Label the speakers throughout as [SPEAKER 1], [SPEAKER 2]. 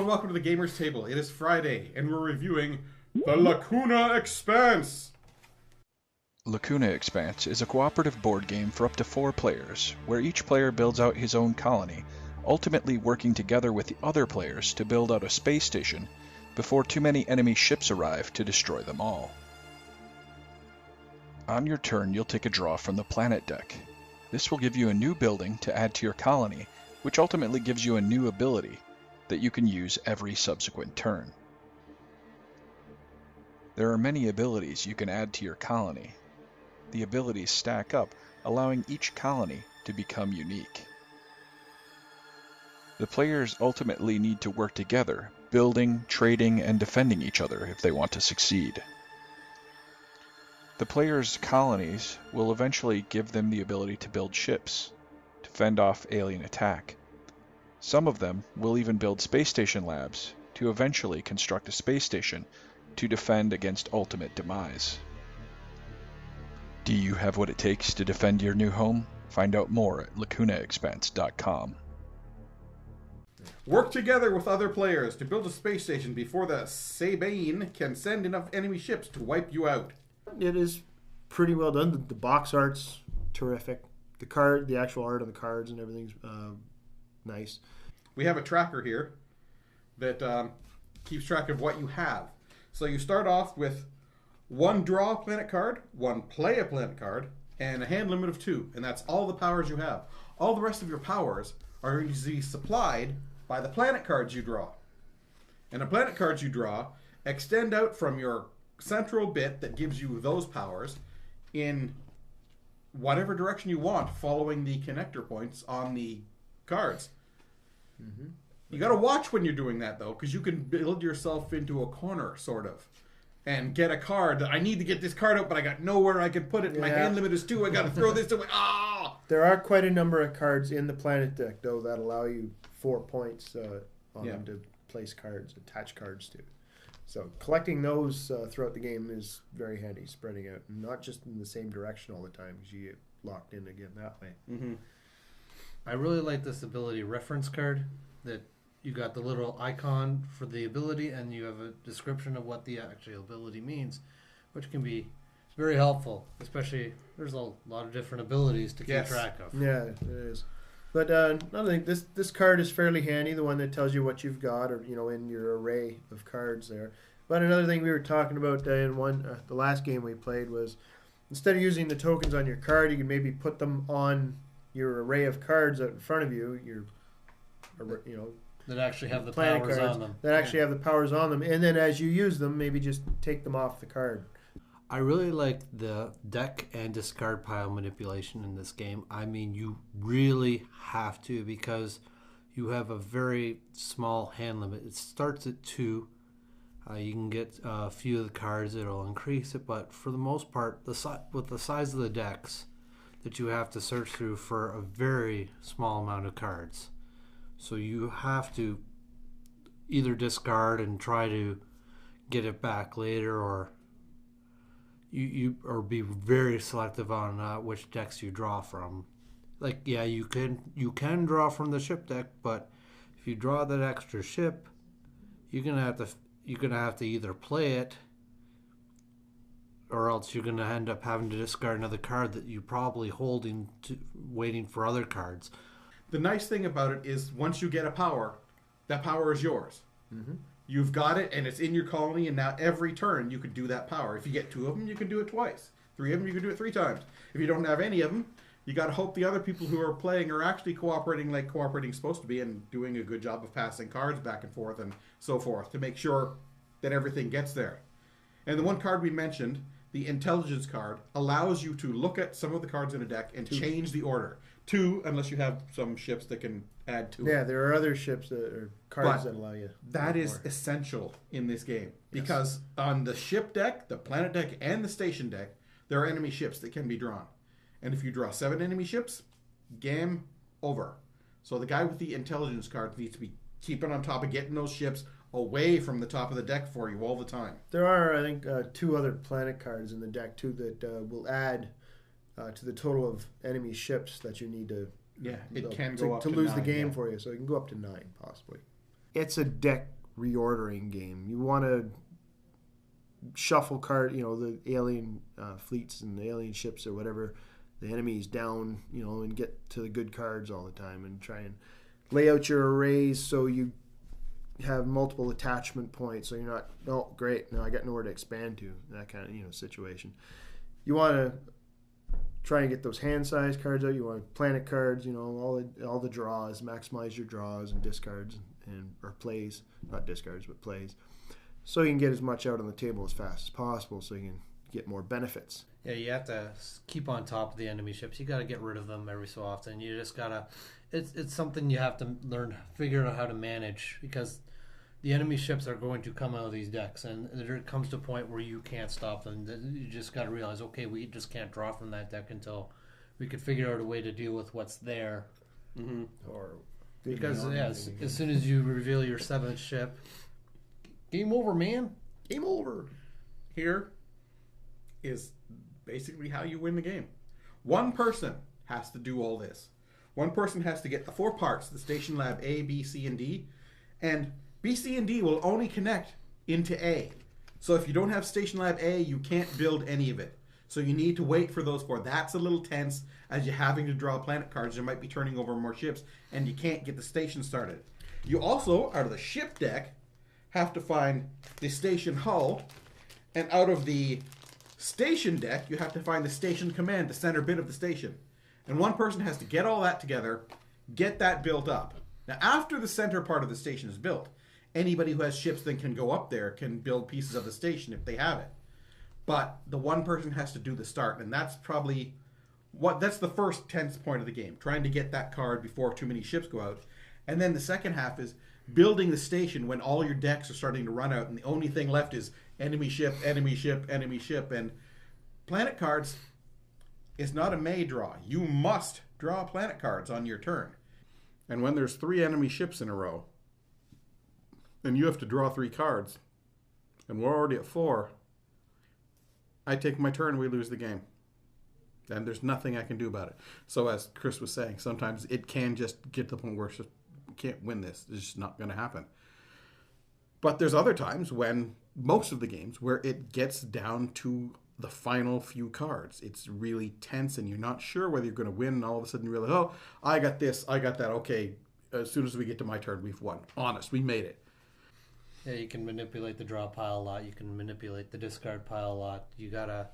[SPEAKER 1] welcome to the Gamers Table. It is Friday, and we're reviewing the Lacuna Expanse.
[SPEAKER 2] Lacuna Expanse is a cooperative board game for up to 4 players, where each player builds out his own colony, ultimately working together with the other players to build out a space station before too many enemy ships arrive to destroy them all. On your turn, you'll take a draw from the planet deck. This will give you a new building to add to your colony, which ultimately gives you a new ability that you can use every subsequent turn. There are many abilities you can add to your colony. The abilities stack up, allowing each colony to become unique. The players ultimately need to work together, building, trading, and defending each other if they want to succeed. The players' colonies will eventually give them the ability to build ships, to fend off alien attack. Some of them will even build space station labs to eventually construct a space station to defend against ultimate demise. Do you have what it takes to defend your new home? Find out more at lacunaexpanse.com.
[SPEAKER 1] Work together with other players to build a space station before the Sabine can send enough enemy ships to wipe you out.
[SPEAKER 3] It is pretty well done. The box art's terrific. The actual art of the cards and everything's nice.
[SPEAKER 1] We have a tracker here that keeps track of what you have. So you start off with 1 draw a planet card, 1 play a planet card, and a hand limit of 2. And that's all the powers you have. All the rest of your powers are going to be supplied by the planet cards you draw. And the planet cards you draw extend out from your central bit that gives you those powers in whatever direction you want, following the connector points on the cards. Mm-hmm. You got to watch when you're doing that, though, because you can build yourself into a corner, sort of, and get a card that I need to get this card out, but I got nowhere I can put it. Yeah. My hand limit is 2. I got to throw this away. Ah!
[SPEAKER 3] There are quite a number of cards in the planet deck, though, that allow you 4 points on them to place cards, attach cards to. So collecting those throughout the game is very handy, spreading out, not just in the same direction all the time, because you get locked in again that way.
[SPEAKER 4] Mm-hmm. I really like this ability reference card, that you got the little icon for the ability and you have a description of what the actual ability means, which can be very helpful, especially there's a lot of different abilities to keep track of.
[SPEAKER 3] Yeah, it is. But another thing, this card is fairly handy, the one that tells you what you've got, or in your array of cards there. But another thing we were talking about in the last game we played was, instead of using the tokens on your card, you can maybe put them on your array of cards out in front of you.
[SPEAKER 4] That actually have the powers on them.
[SPEAKER 3] That actually have the powers on them, and then as you use them, maybe just take them off the card.
[SPEAKER 4] I really like the deck and discard pile manipulation in this game. I mean, you really have to, because you have a very small hand limit. It starts at 2. You can get a few of the cards. It'll increase it, but for the most part, with the size of the decks that you have to search through for a very small amount of cards. So you have to either discard and try to get it back later, or or be very selective on which decks you draw from. Like, yeah, you can draw from the ship deck, but if you draw that extra ship, you're gonna have to either play it, or else you're gonna end up having to discard another card that you're probably holding waiting for other cards.
[SPEAKER 1] The nice thing about it is, once you get a power, that power is yours. Mm-hmm. You've got it, and it's in your colony, and now every turn you could do that power. If you get 2 of them, you can do it twice. 3 of them, you can do it 3 times. If you don't have any of them, you got to hope the other people who are playing are actually cooperating like cooperating is supposed to be, and doing a good job of passing cards back and forth and so forth to make sure that everything gets there. And the one card we mentioned, the intelligence card, allows you to look at some of the cards in a deck and change the order. 2, unless you have some ships that can add to it.
[SPEAKER 3] Yeah, there are other ships that are cards that allow you.
[SPEAKER 1] That is essential in this game, because on the ship deck, the planet deck, and the station deck, there are enemy ships that can be drawn. And if you draw 7 enemy ships, game over. So the guy with the intelligence card needs to be keeping on top of getting those ships away from the top of the deck for you all the time.
[SPEAKER 3] There are, I think, 2 other planet cards in the deck, too, that will add to the total of enemy ships that you need to
[SPEAKER 1] it can go up to
[SPEAKER 3] lose
[SPEAKER 1] 9,
[SPEAKER 3] the game for you. So it can go up to 9, possibly. It's a deck reordering game. You want to shuffle the alien fleets and the alien ships or whatever, the enemies down, and get to the good cards all the time and try and lay out your arrays so you have multiple attachment points, so you're not, oh, great, now I got nowhere to expand to, that kind of, situation. You want to try and get those hand-sized cards out. You want planet cards, all the draws, maximize your draws and discards or plays, not discards, but plays, so you can get as much out on the table as fast as possible so you can get more benefits.
[SPEAKER 4] Yeah, you have to keep on top of the enemy ships. You got to get rid of them every so often. You just got to, it's something you have to figure out how to manage, because the enemy ships are going to come out of these decks, and there comes to a point where you can't stop them. You just got to realize, okay, we just can't draw from that deck until we could figure out a way to deal with what's there.
[SPEAKER 1] Mm-hmm.
[SPEAKER 4] Because as soon as you reveal your 7th ship, game over, man.
[SPEAKER 1] Game over. Here is basically how you win the game. One person has to do all this. One person has to get the 4 parts, the Station Lab A, B, C, and D, and B, C, and D will only connect into A. So if you don't have Station Lab A, you can't build any of it. So you need to wait for those 4. That's a little tense, as you're having to draw planet cards. You might be turning over more ships, and you can't get the station started. You also, out of the ship deck, have to find the station hull, and out of the station deck, you have to find the station command, the center bit of the station. And one person has to get all that together, get that built up. Now, after the center part of the station is built, anybody who has ships then can go up there, can build pieces of the station if they have it. But the one person has to do the start, and that's probably that's the first tense point of the game, trying to get that card before too many ships go out. And then the second half is building the station when all your decks are starting to run out, and the only thing left is enemy ship, enemy ship, enemy ship. And planet cards is not a may draw. You must draw planet cards on your turn. And when there's 3 enemy ships in a row, and you have to draw 3 cards, and we're already at 4, I take my turn, we lose the game. And there's nothing I can do about it. So as Chris was saying, sometimes it can just get to the point where it's just, we can't win this. It's just not going to happen. But there's other times when, most of the games, where it gets down to the final few cards. It's really tense, and you're not sure whether you're going to win, and all of a sudden you realize, oh, I got this, I got that. Okay, as soon as we get to my turn, we've won. Honest, we made it.
[SPEAKER 4] Yeah, you can manipulate the draw pile a lot. You can manipulate the discard pile a lot. You gotta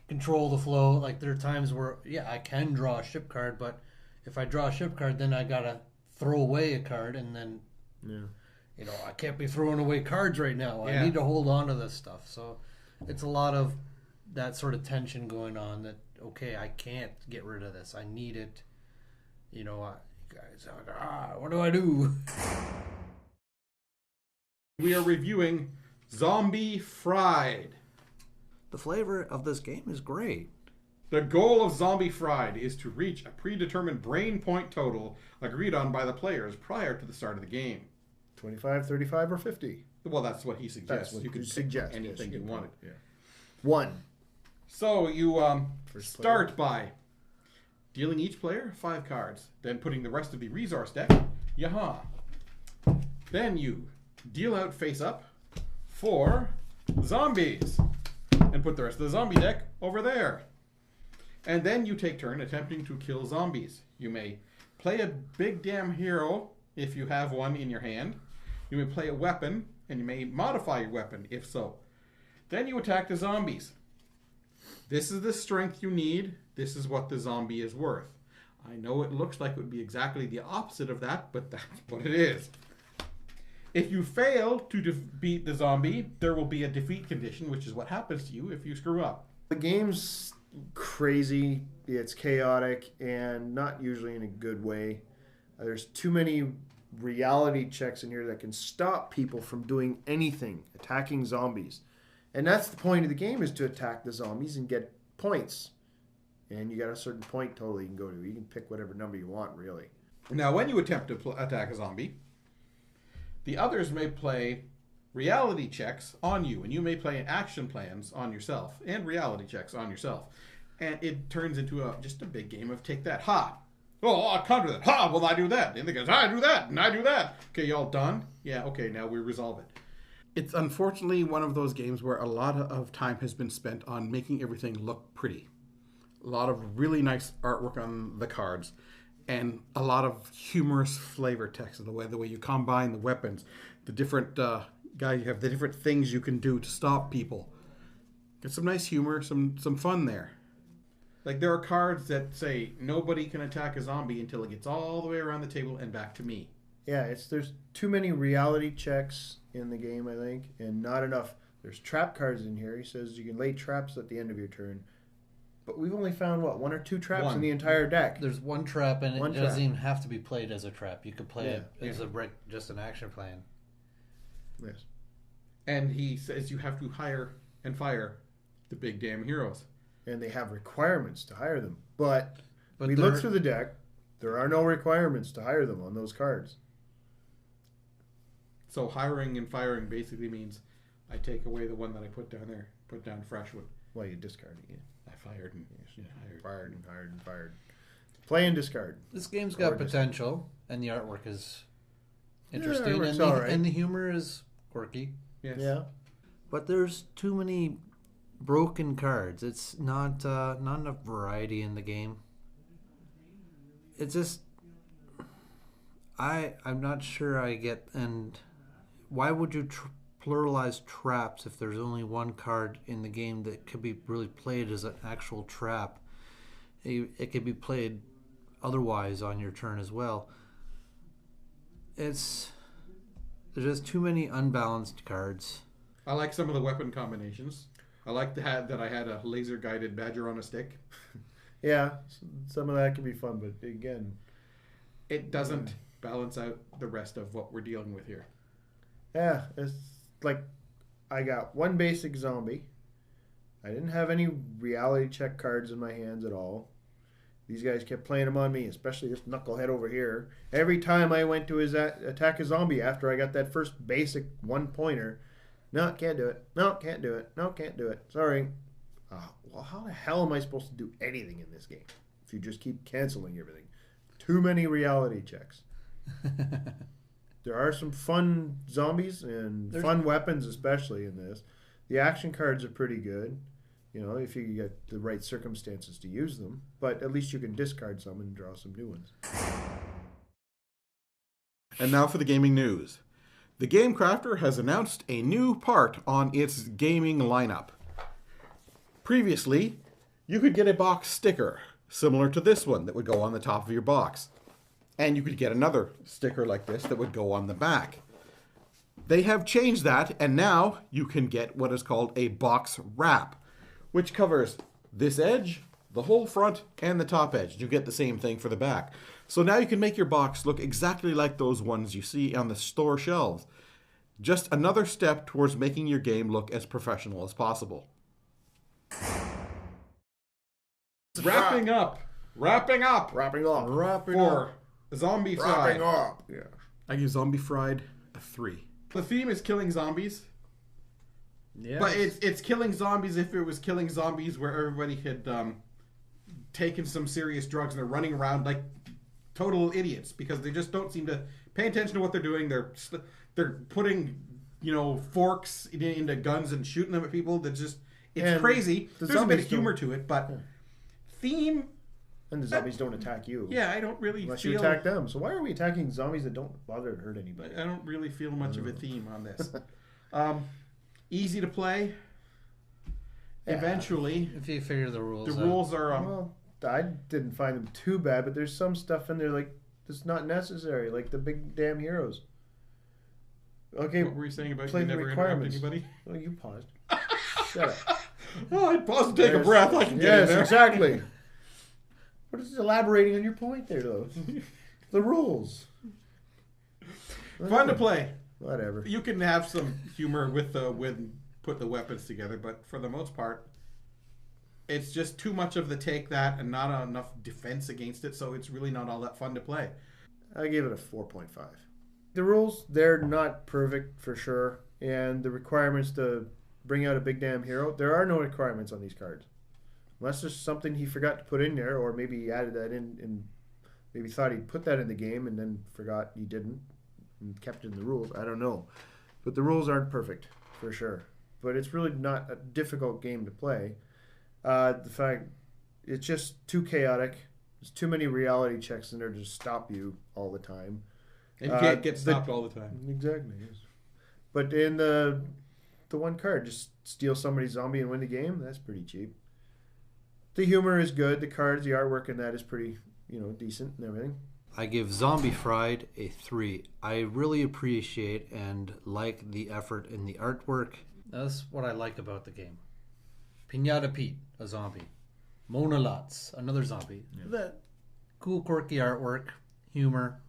[SPEAKER 4] control the flow. Like, there are times where, yeah, I can draw a ship card, but if I draw a ship card, then I gotta throw away a card, and then, I can't be throwing away cards right now.
[SPEAKER 1] Yeah.
[SPEAKER 4] I need to hold on to this stuff. So it's a lot of that sort of tension going on that, okay, I can't get rid of this. I need it. Guys are like, what do I do?
[SPEAKER 1] We are reviewing Zombie Fried.
[SPEAKER 4] The flavor of this game is great.
[SPEAKER 1] The goal of Zombie Fried is to reach a predetermined brain point total agreed on by the players prior to the start of the game.
[SPEAKER 3] 25, 35, or 50.
[SPEAKER 1] Well, that's what he suggests.
[SPEAKER 3] That's what
[SPEAKER 1] you can
[SPEAKER 3] suggest
[SPEAKER 1] anything you wanted.
[SPEAKER 3] Yeah. 1.
[SPEAKER 1] So you
[SPEAKER 3] First
[SPEAKER 1] start by dealing each player 5 cards, then putting the rest of the resource deck, yaha. Then you deal out face up 4 zombies, and put the rest of the zombie deck over there. And then you take turn attempting to kill zombies. You may play a big damn hero if you have one in your hand. You may play a weapon, and you may modify your weapon if so. Then you attack the zombies. This is the strength you need. This is what the zombie is worth. I know it looks like it would be exactly the opposite of that, but that's what it is. If you fail to defeat the zombie, there will be a defeat condition, which is what happens to you if you screw up.
[SPEAKER 3] The game's crazy, it's chaotic, and not usually in a good way. There's too many reality checks in here that can stop people from doing anything, attacking zombies. And that's the point of the game, is to attack the zombies and get points. And you got a certain point total you can go to. You can pick whatever number you want, really.
[SPEAKER 1] Now, when you attempt to attack a zombie, the others may play reality checks on you, and you may play action plans on yourself, and reality checks on yourself. And it turns into just a big game of take that. Ha! Oh, I'll counter that. Ha! Well, I do that. And the guys, I do that, and I do that. Okay, y'all done? Yeah, okay, now we resolve it. It's unfortunately one of those games where a lot of time has been spent on making everything look pretty. A lot of really nice artwork on the cards, and a lot of humorous flavor text in the way you combine the weapons, the different guys you have, the different things you can do to stop people. Get some nice humor, some fun there. Like there are cards that say nobody can attack a zombie until it gets all the way around the table and back to me.
[SPEAKER 3] Yeah, there's too many reality checks in the game, I think, and not enough. There's trap cards in here. He says you can lay traps at the end of your turn. But we've only found, one or two traps in the entire deck.
[SPEAKER 4] There's one trap, and it doesn't even have to be played as a trap. You could play it as just an action plan.
[SPEAKER 3] Yes.
[SPEAKER 1] And he says you have to hire and fire the big damn heroes.
[SPEAKER 3] And they have requirements to hire them. But we look through the deck. There are no requirements to hire them on those cards.
[SPEAKER 1] So hiring and firing basically means I take away the one that I put down there, put down fresh one.
[SPEAKER 3] Well, you discard it.
[SPEAKER 1] I fired and hired.
[SPEAKER 3] Fired and hired and fired. Play and discard.
[SPEAKER 4] This game's got potential, and the artwork is interesting,
[SPEAKER 3] yeah,
[SPEAKER 4] and the humor is quirky.
[SPEAKER 1] Yes.
[SPEAKER 3] Yeah.
[SPEAKER 4] But there's too many broken cards. It's not enough variety in the game. It's just I'm not sure I get. And why would you pluralize traps if there's only one card in the game that could be really played as an actual trap? It could be played otherwise on your turn as well. There's just too many unbalanced cards.
[SPEAKER 1] I like some of the weapon combinations. I like that I had a laser guided badger on a stick.
[SPEAKER 3] Yeah, some of that can be fun, but again,
[SPEAKER 1] it doesn't balance out the rest of what we're dealing with here.
[SPEAKER 3] Yeah, it's like I got one basic zombie. I didn't have any reality check cards in my hands at all. These guys kept playing them on me, especially this knucklehead over here. Every time I went to attack a zombie after I got that first basic one-pointer, no, can't do it. No, can't do it. No, can't do it. Sorry. Well, how the hell am I supposed to do anything in this game if you just keep canceling everything? Too many reality checks. There are some fun zombies and fun weapons, especially in this. The action cards are pretty good, if you get the right circumstances to use them. But at least you can discard some and draw some new ones.
[SPEAKER 1] And now for the gaming news. The Game Crafter has announced a new part on its gaming lineup. Previously, you could get a box sticker similar to this one that would go on the top of your box. And you could get another sticker like this that would go on the back. They have changed that, and now you can get what is called a box wrap, which covers this edge, the whole front, and the top edge. You get the same thing for the back. So now you can make your box look exactly like those ones you see on the store shelves. Just another step towards making your game look as professional as possible. Wrapping up for Zombie Fried.
[SPEAKER 3] Yeah.
[SPEAKER 1] I give Zombie Fried a 3. The theme is killing zombies.
[SPEAKER 4] Yeah.
[SPEAKER 1] But it's killing zombies if it was killing zombies where everybody had taken some serious drugs and they're running around like total idiots because they just don't seem to pay attention to what they're doing. They're putting, forks into guns and shooting them at people. It's crazy. There's a bit of humor to it, but theme.
[SPEAKER 3] And the zombies don't attack you.
[SPEAKER 1] Yeah, I don't really
[SPEAKER 3] unless
[SPEAKER 1] feel...
[SPEAKER 3] you attack them. So why are we attacking zombies that don't bother to hurt anybody?
[SPEAKER 1] I don't really feel much of a theme on this. Easy to play. Yeah. Eventually.
[SPEAKER 4] If you figure the rules out.
[SPEAKER 1] The rules are...
[SPEAKER 3] well, I didn't find them too bad, but there's some stuff in there that's not necessary, like the big damn heroes. Okay.
[SPEAKER 1] What were you saying about
[SPEAKER 3] play
[SPEAKER 1] you
[SPEAKER 3] the
[SPEAKER 1] never
[SPEAKER 3] requirements.
[SPEAKER 1] interrupt anybody?
[SPEAKER 3] Well, you paused. Shut up.
[SPEAKER 1] Oh, I'd pause to take a breath. I can get in there.
[SPEAKER 3] Exactly. What is elaborating on your point there, though? The rules.
[SPEAKER 1] Fun to play.
[SPEAKER 3] Whatever.
[SPEAKER 1] You can have some humor with put the weapons together, but for the most part, it's just too much of the take that and not enough defense against it, so it's really not all that fun to play.
[SPEAKER 3] I gave it a 4.5. The rules, they're not perfect for sure, and the requirements to bring out a big damn hero, there are no requirements on these cards. Unless there's something he forgot to put in there, or maybe he added that in maybe thought he'd put that in the game and then forgot he didn't and kept it in the rules. I don't know. But the rules aren't perfect, for sure. But it's really not a difficult game to play. The fact it's just too chaotic. There's too many reality checks in there to stop you all the time.
[SPEAKER 1] And you can't get stopped all the time.
[SPEAKER 3] Exactly. Yes. But in the one card, just steal somebody's zombie and win the game. That's pretty cheap. The humor is good. The cards, the artwork in that is pretty, decent and everything.
[SPEAKER 4] I give Zombie Fried a 3. I really appreciate and like the effort in the artwork. That's what I like about the game. Pinata Pete, a zombie. Mona Lots, another zombie. Yeah. That cool, quirky artwork, humor.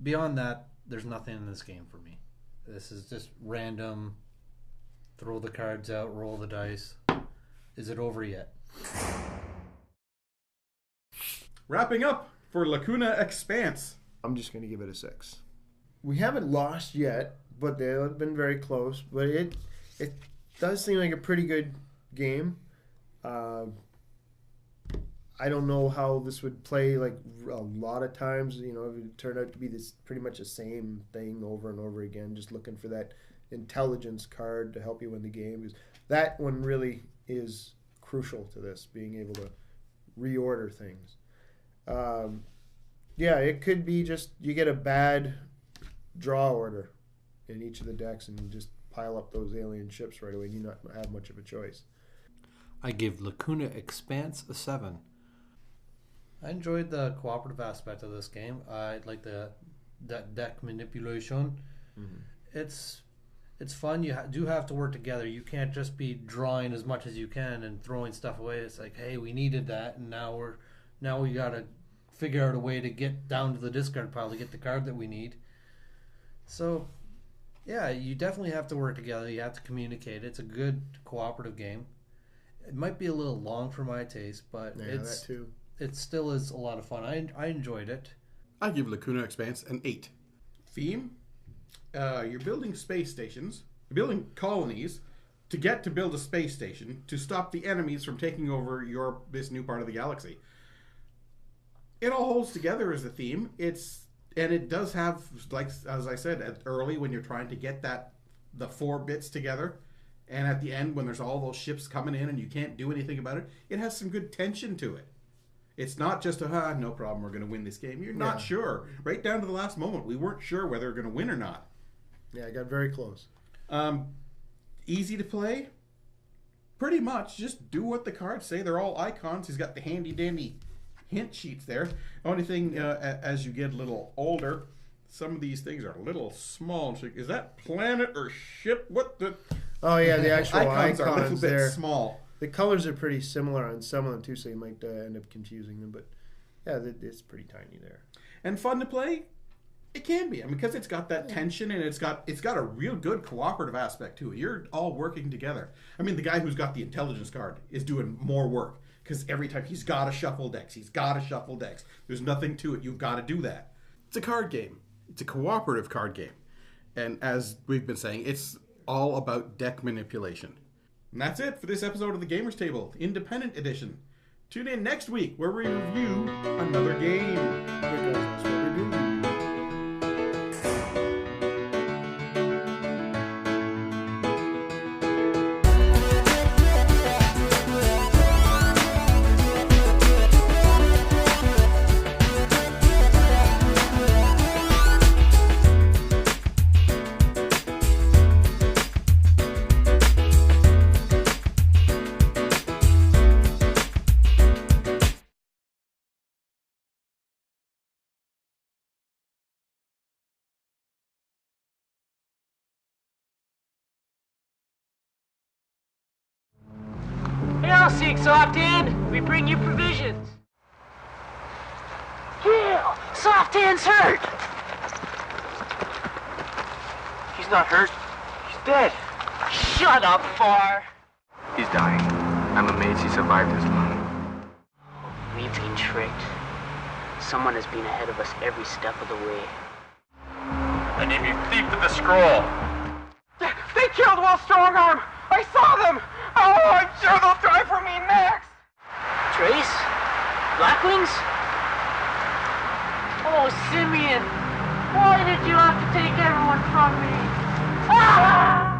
[SPEAKER 4] Beyond that, there's nothing in this game for me. This is just random. Throw the cards out, roll the dice. Is it over yet?
[SPEAKER 1] Wrapping up for Lacuna Expanse.
[SPEAKER 3] I'm just going to give it a 6. We haven't lost yet, but they've been very close. But it does seem like a pretty good game. I don't know how this would play like a lot of times. If it turned out to be this pretty much the same thing over and over again, just looking for that intelligence card to help you win the game. Because that one really is crucial to this, being able to reorder things. It could be just you get a bad draw order in each of the decks and you just pile up those alien ships right away and you not have much of a choice.
[SPEAKER 4] I give Lacuna Expanse a 7. I enjoyed the cooperative aspect of this game. I like that deck manipulation. Mm-hmm. It's fun. You do have to work together. You can't just be drawing as much as you can and throwing stuff away. It's like, hey, we needed that, and now we got to figure out a way to get down to the discard pile to get the card that we need. So, yeah, you definitely have to work together. You have to communicate. It's a good cooperative game. It might be a little long for my taste, but
[SPEAKER 3] that too.
[SPEAKER 4] It still is a lot of fun. I enjoyed it.
[SPEAKER 1] I give Lacuna Expanse an 8. Theme? You're building space stations. You're building colonies to get to build a space station to stop the enemies from taking over this new part of the galaxy. It all holds together as a theme. It does have, like as I said, early when you're trying to get the 4 bits together, and at the end when there's all those ships coming in and you can't do anything about it, it has some good tension to it. It's not just no problem, we're going to win this game. You're not sure. Right down to the last moment, we weren't sure whether we're going to win or not.
[SPEAKER 3] Yeah, I got very close.
[SPEAKER 1] Easy to play? Pretty much. Just do what the cards say. They're all icons. He's got the handy-dandy hint sheets there. Only thing, as you get a little older, some of these things are a little small. Is that planet or ship? What the...
[SPEAKER 3] Oh, yeah, the actual icons
[SPEAKER 1] are a little bit
[SPEAKER 3] there.
[SPEAKER 1] Small.
[SPEAKER 3] The colors are pretty similar on some of them, too, so you might end up confusing them. But, yeah, it's pretty tiny there.
[SPEAKER 1] And fun to play? It can be. Because it's got that tension and it's got a real good cooperative aspect to it. You're all working together. The guy who's got the intelligence card is doing more work because every time he's got to shuffle decks. There's nothing to it. You've got to do that. It's a card game. It's a cooperative card game. And as we've been saying, it's all about deck manipulation. And that's it for this episode of the Gamers Table, Independent Edition. Tune in next week where we review another game. Because that's what we do.
[SPEAKER 5] Now, Seek Soft Hand, we bring you provisions. Yeah, Soft Hand's hurt. He's not hurt. He's dead. Shut up, Far.
[SPEAKER 6] He's dying. I'm amazed he survived this long.
[SPEAKER 5] We've been tricked. Someone has been ahead of us every step of the way.
[SPEAKER 7] I name you Thief of the Scroll.
[SPEAKER 5] They killed Will Strongarm! I saw them! Oh, I'm sure they'll try for me next! Trace? Blackwings? Oh, Simeon, why did you have to take everyone from me? Ah!